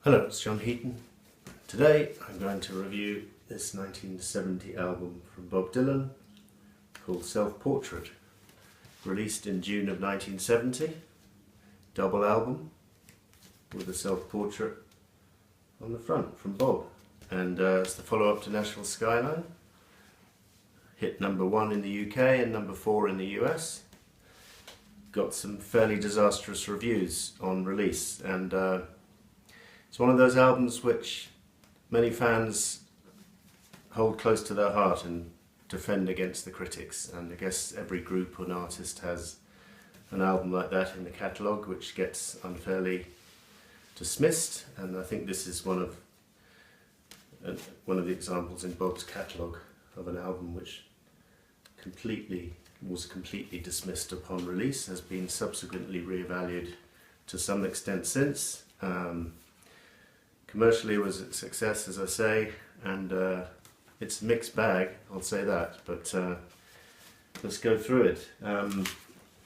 Hello, it's John Heaton. Today I'm going to review this 1970 album from Bob Dylan called Self-Portrait, released in June of 1970, double album with a self-portrait on the front from Bob, and it's the follow-up to Nashville Skyline, hit #1 in the UK and #4 in the US. Got some fairly disastrous reviews on release, and it's one of those albums which many fans hold close to their heart and defend against the critics, and I guess every group and artist has an album like that in the catalogue which gets unfairly dismissed, and I think this is one of the examples in Bob's catalogue of an album which was completely dismissed upon release, has been subsequently reevaluated to some extent since. Commercially it was a success, as I say, and it's a mixed bag, I'll say that, but let's go through it.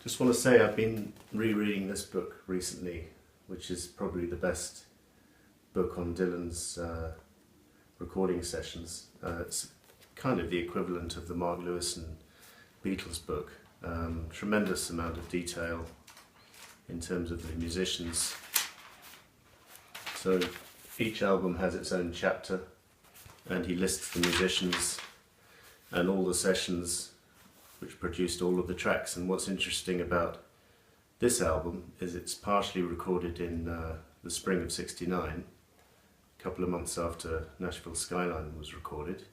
Just want to say I've been rereading this book recently, which is probably the best book on Dylan's recording sessions. It's kind of the equivalent of the Mark Lewis and Beatles book. Tremendous amount of detail in terms of the musicians. So each album has its own chapter, and he lists the musicians and all the sessions which produced all of the tracks. And what's interesting about this album is it's partially recorded in the spring of '69, a couple of months after Nashville Skyline was recorded,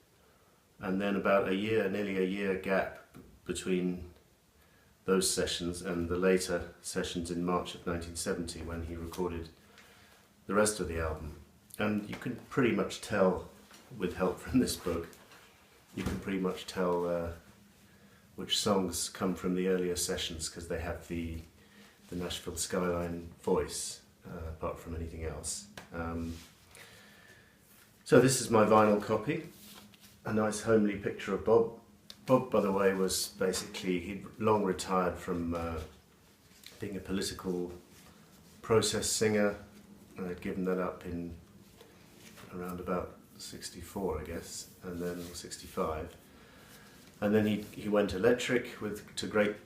and then about nearly a year gap between those sessions and the later sessions in March of 1970 when he recorded the rest of the album. And you can pretty much tell, with help from this book, you can pretty much tell which songs come from the earlier sessions, because they have the Nashville Skyline voice, apart from anything else. So this is my vinyl copy, a nice homely picture of Bob. Bob, by the way, was basically, he'd long retired from being a political process singer. I'd given that up in around about 64, I guess, and then 65, and then he went electric with great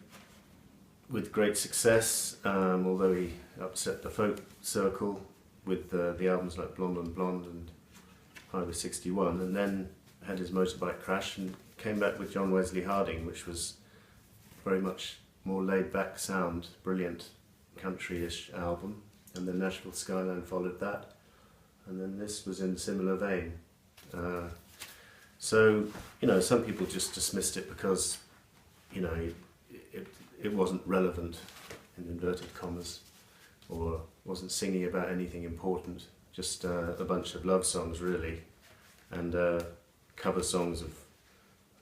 success, although he upset the folk circle with the albums like Blonde on Blonde and Highway 61, and then had his motorbike crash and came back with John Wesley Harding, which was very much more laid-back sound, brilliant country-ish album. And then Nashville Skyline followed that, and then this was in a similar vein. So, you know, some people just dismissed it because, you know, it wasn't relevant, in inverted commas, or wasn't singing about anything important, just a bunch of love songs really, and cover songs of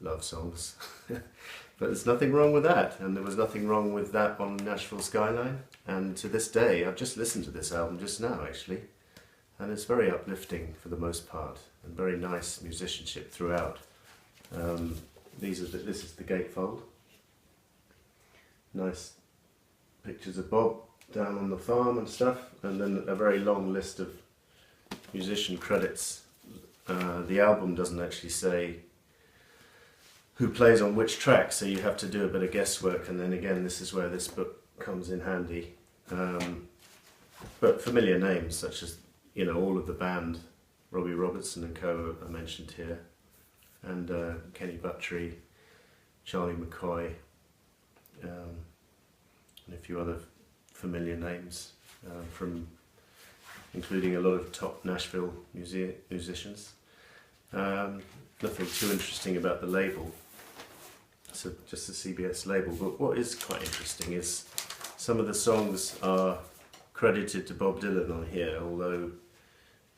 love songs. But there's nothing wrong with that, and there was nothing wrong with that on Nashville Skyline. And to this day, I've just listened to this album just now actually, and it's very uplifting for the most part, and very nice musicianship throughout. This is the gatefold. Nice pictures of Bob down on the farm and stuff, and then a very long list of musician credits. The album doesn't actually say who plays on which track, so you have to do a bit of guesswork, and then again this is where this book comes in handy. But familiar names such as, you know, all of the band, Robbie Robertson and co are mentioned here, and Kenny Buttrey, Charlie McCoy, and a few other familiar names, including a lot of top Nashville musicians. Nothing too interesting about the label. So just the CBS label, but what is quite interesting is some of the songs are credited to Bob Dylan on here, although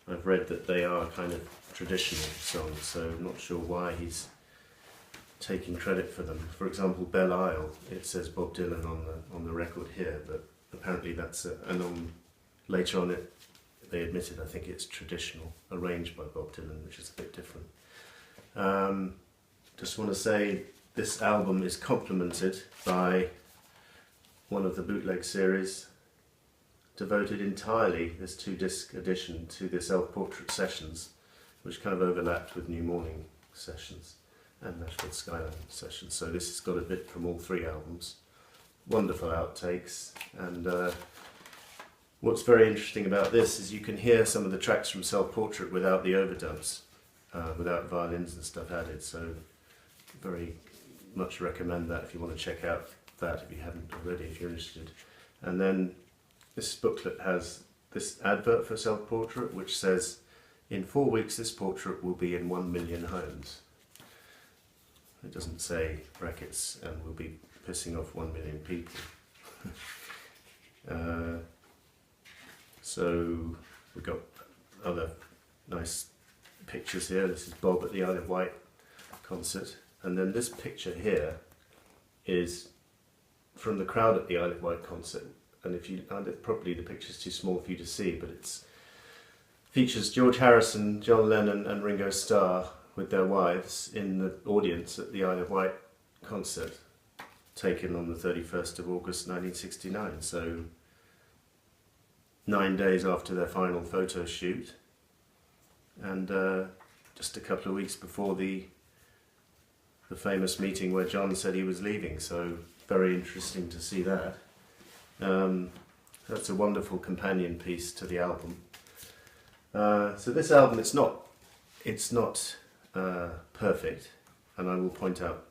I've read that they are kind of traditional songs, so I'm not sure why he's taking credit for them. For example, Belle Isle, it says Bob Dylan on the record here, but apparently that's later on they admitted, I think it's traditional, arranged by Bob Dylan, which is a bit different. Just want to say this album is complemented by one of the bootleg series, devoted entirely, this 2-disc edition, to the self-portrait sessions, which kind of overlapped with New Morning sessions and Nashville Skyline sessions. So this has got a bit from all 3 albums. Wonderful outtakes, and what's very interesting about this is you can hear some of the tracks from Self-Portrait without the overdubs, without violins and stuff added, so very much recommend that if you want to check out that, if you haven't already, if you're interested. And then this booklet has this advert for Self-Portrait, which says, in 4 weeks this portrait will be in 1 million homes. It doesn't say brackets, and will be pissing off 1 million people. So we've got other nice pictures here. This is Bob at the Isle of Wight concert, and then this picture here is from the crowd at the Isle of Wight concert. And if you, probably the picture's too small for you to see, but it features George Harrison, John Lennon and Ringo Starr with their wives in the audience at the Isle of Wight concert, taken on the 31st of August 1969, so 9 days after their final photo shoot, and just a couple of weeks before the famous meeting where John said he was leaving, so very interesting to see that. That's a wonderful companion piece to the album. So this album, it's not perfect, and I will point out,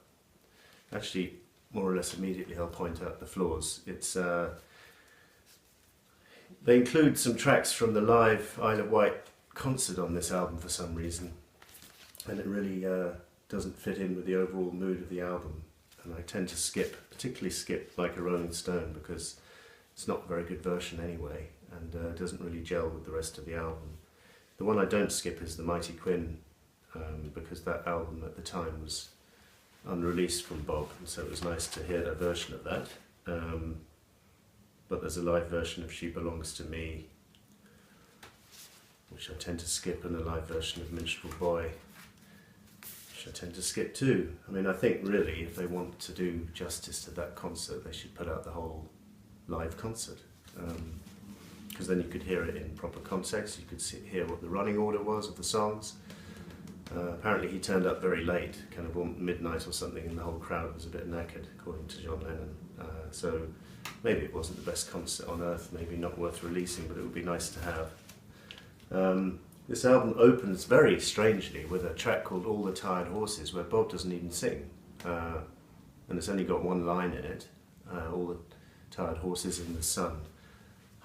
actually more or less immediately I'll point out the flaws. They include some tracks from the live Isle of Wight concert on this album for some reason, and it really doesn't fit in with the overall mood of the album, and I tend to particularly skip Like a Rolling Stone, because it's not a very good version anyway, and doesn't really gel with the rest of the album. The one I don't skip is the Mighty Quinn, because that album at the time was unreleased from Bob, and so it was nice to hear a version of that. But there's a live version of She Belongs to Me, which I tend to skip, and a live version of Minstrel Boy, which I tend to skip too. I mean, I think really if they want to do justice to that concert, they should put out the whole live concert, because then you could hear it in proper context, you could hear what the running order was of the songs. Apparently he turned up very late, kind of midnight or something, and the whole crowd was a bit knackered, according to John Lennon. So maybe it wasn't the best concert on earth, maybe not worth releasing, but it would be nice to have. This album opens very strangely with a track called All the Tired Horses, where Bob doesn't even sing, and it's only got one line in it, all the tired horses in the sun,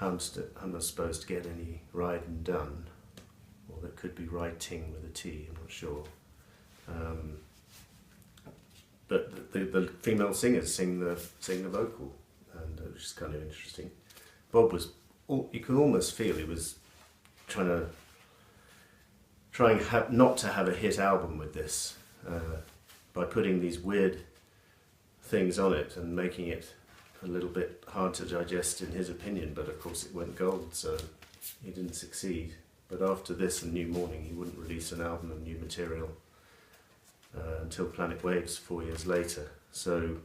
I'm not supposed to get any riding done. Or that could be writing with a T, I'm not sure. But the female singers sing the vocal, and which is kind of interesting. Bob was, you can almost feel he was trying not to have a hit album with this, by putting these weird things on it and making it a little bit hard to digest in his opinion, but of course it went gold, so he didn't succeed. But after this and New Morning, he wouldn't release an album of new material until Planet Waves 4 years later. So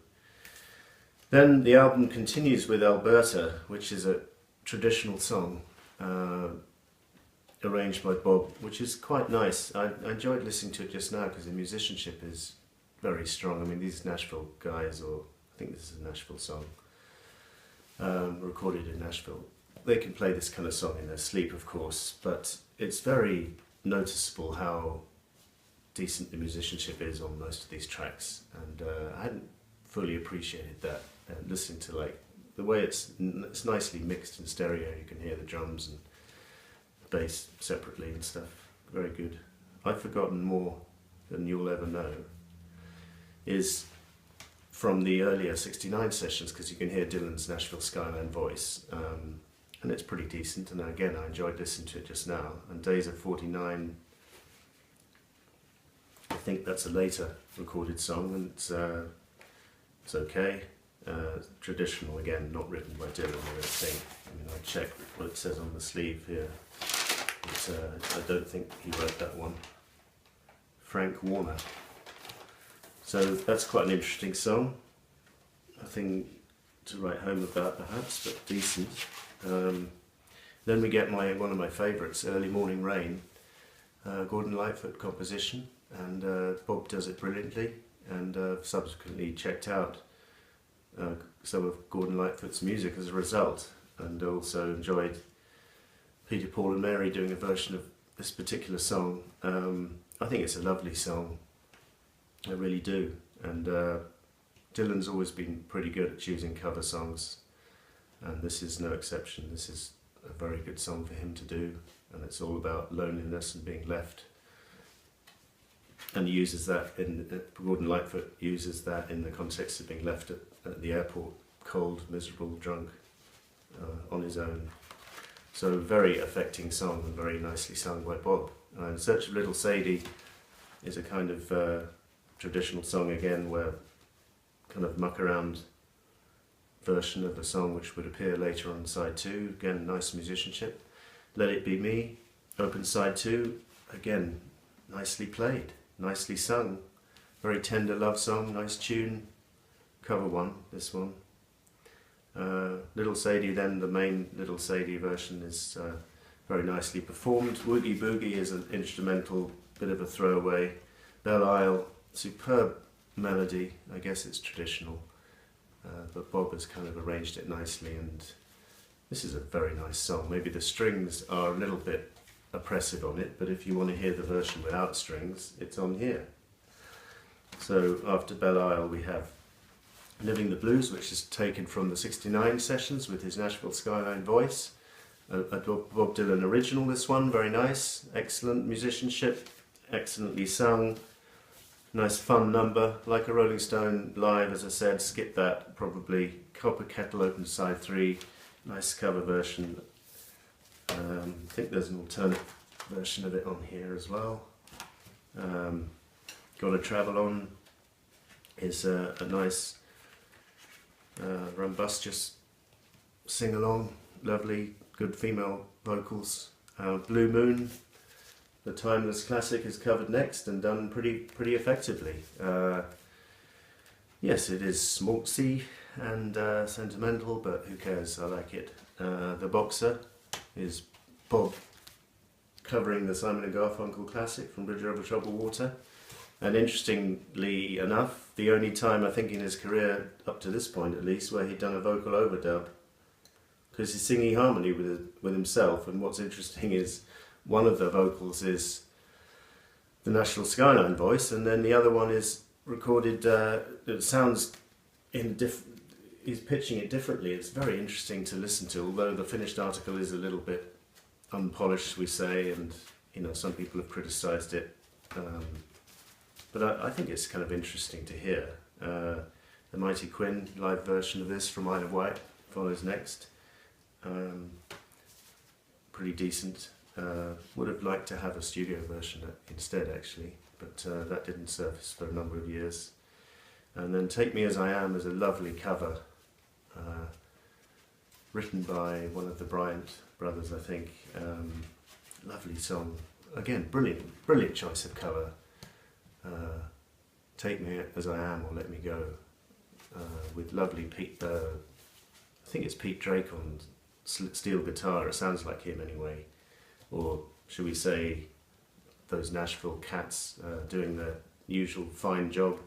then the album continues with Alberta, which is a traditional song arranged by Bob, which is quite nice. I enjoyed listening to it just now because the musicianship is very strong. I mean, these Nashville guys, or I think this is a Nashville song, recorded in Nashville. They can play this kind of song in their sleep, of course, but it's very noticeable how decent the musicianship is on most of these tracks, and I hadn't fully appreciated that. Listening to like the way it's nicely mixed in stereo, you can hear the drums and the bass separately and stuff. Very good. I've Forgotten More Than You'll Ever Know is from the earlier '69 sessions, because you can hear Dylan's Nashville Skyline voice. And it's pretty decent, and again I enjoyed listening to it just now. And Days of 49, I think that's a later recorded song, and it's okay. Traditional again, not written by Dylan, I don't think. I mean, I checked what it says on the sleeve here. I don't think he wrote that one. Frank Warner. So that's quite an interesting song. Nothing to write home about perhaps, but decent. Then we get one of my favourites, Early Morning Rain, Gordon Lightfoot composition, and Bob does it brilliantly, and subsequently checked out some of Gordon Lightfoot's music as a result, and also enjoyed Peter, Paul and Mary doing a version of this particular song. I think it's a lovely song, I really do, and Dylan's always been pretty good at choosing cover songs, and this is no exception. This is a very good song for him to do, and it's all about loneliness and being left. And he uses that Gordon Lightfoot uses that in the context of being left at the airport, cold, miserable, drunk, on his own. So very affecting song and very nicely sung by Bob. In Search of Little Sadie is a kind of traditional song again, where kind of muck around version of the song which would appear later on side 2. Again, nice musicianship. Let It Be Me, open side 2, again nicely played, nicely sung, very tender love song, nice tune. Cover one, this one. Little Sadie, then the main Little Sadie version is very nicely performed. Woogie Boogie is an instrumental, bit of a throwaway. Belle Isle, superb melody, I guess it's traditional, but Bob has kind of arranged it nicely, and this is a very nice song. Maybe the strings are a little bit oppressive on it, but if you want to hear the version without strings, it's on here. So after Belle Isle we have Living the Blues, which is taken from the '69 sessions with his Nashville Skyline voice. A Bob Dylan original, this one, very nice, excellent musicianship, excellently sung. Nice fun number, like a Rolling Stone live, as I said. Skip that, probably. Copper Kettle, open side 3, nice cover version. I think there's an alternate version of it on here as well. Gotta Travel On is a nice rumbustious sing-along, lovely, good female vocals. Blue Moon, the timeless classic, is covered next and done pretty effectively. Yes, it is schmaltzy and sentimental, but who cares, I like it. The Boxer is Bob covering the Simon & Garfunkel classic from Bridge Over Troubled Water. And interestingly enough, the only time I think in his career, up to this point at least, where he'd done a vocal overdub, because he's singing harmony with himself. And what's interesting is one of the vocals is the Nashville Skyline voice, and then the other one is recorded, it sounds in he's pitching it differently. It's very interesting to listen to, although the finished article is a little bit unpolished, we say, and you know, some people have criticised it. But I think it's kind of interesting to hear. The Mighty Quinn live version of this from Isle of Wight follows next. Pretty decent. Would have liked to have a studio version instead, actually, but that didn't surface for a number of years. And then Take Me As I Am is a lovely cover, written by one of the Bryant brothers, I think. Lovely song. Again, brilliant choice of cover. Take Me As I Am or Let Me Go, with lovely Pete, I think it's Pete Drake on steel guitar. It sounds like him anyway. Or should we say those Nashville cats doing their usual fine job,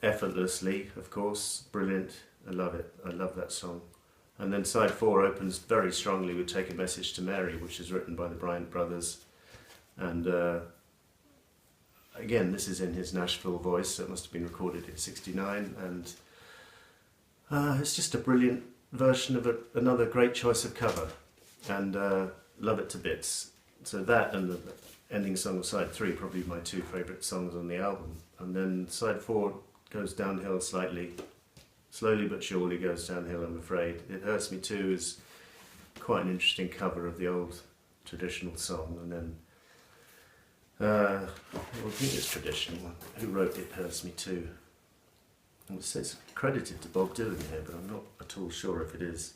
effortlessly, of course, brilliant. I love it, I love that song. And then side 4 opens very strongly with Take a Message to Mary, which is written by the Bryant brothers, and again, this is in his Nashville voice, so it must have been recorded in '69, and it's just a brilliant version of another great choice of cover, and love it to bits. So that and the ending song of side 3, probably my 2 favourite songs on the album. And then side 4 goes downhill slightly, slowly but surely goes downhill, I'm afraid. It Hurts Me Too is quite an interesting cover of the old traditional song, and then I think it's traditional. Who wrote It Hurts Me Too? It says credited to Bob Dylan here, but I'm not at all sure if it is.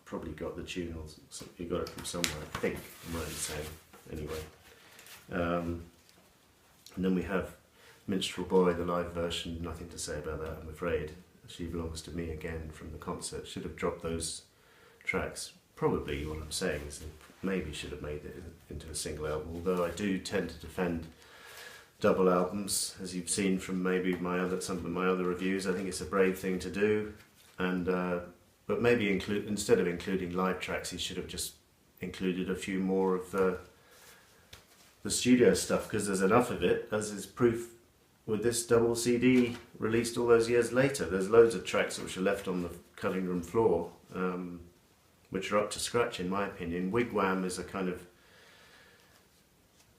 Probably got the tune or something. You got it from somewhere, I think, I'm right in saying. Anyway. And then we have Minstrel Boy, the live version. Nothing to say about that, I'm afraid. She Belongs to Me Again from the concert. Should have dropped those tracks probably what I'm saying is they maybe should have made it into a single album, although I do tend to defend double albums, as you've seen from maybe some of my other reviews. I think it's a brave thing to do, and but maybe instead of including live tracks, he should have just included a few more of the studio stuff, because there's enough of it, as is proof with this double CD released all those years later. There's loads of tracks which are left on the cutting room floor, which are up to scratch in my opinion. Wigwam is a kind of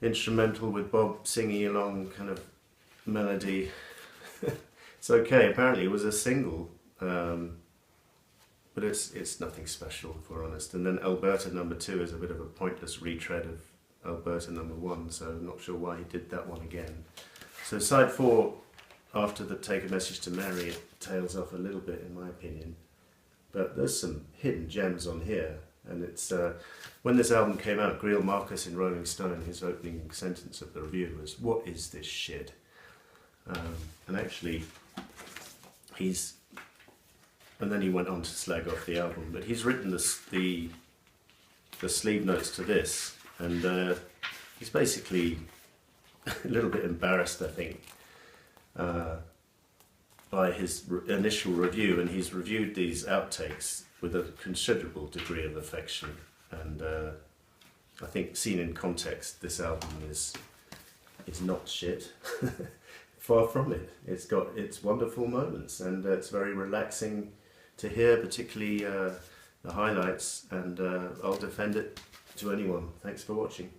instrumental with Bob singing along kind of melody. It's okay, apparently it was a single, but it's nothing special, if we're honest. And then Alberta number 2 is a bit of a pointless retread of Alberta number 1, so I'm not sure why he did that one again. So side 4, after the Take a Message to Mary, it tails off a little bit in my opinion, but there's some hidden gems on here. And it's when this album came out, Greil Marcus in Rolling Stone, his opening sentence of the review was, "What is this shit?" And actually and then he went on to slag off the album, but he's written the sleeve notes to this, and he's basically a little bit embarrassed, I think, by his initial review, and he's reviewed these outtakes with a considerable degree of affection, and I think seen in context, this album is not shit. Far from it. It's got its wonderful moments, and it's very relaxing to hear, particularly the highlights, and I'll defend it to anyone. Thanks for watching.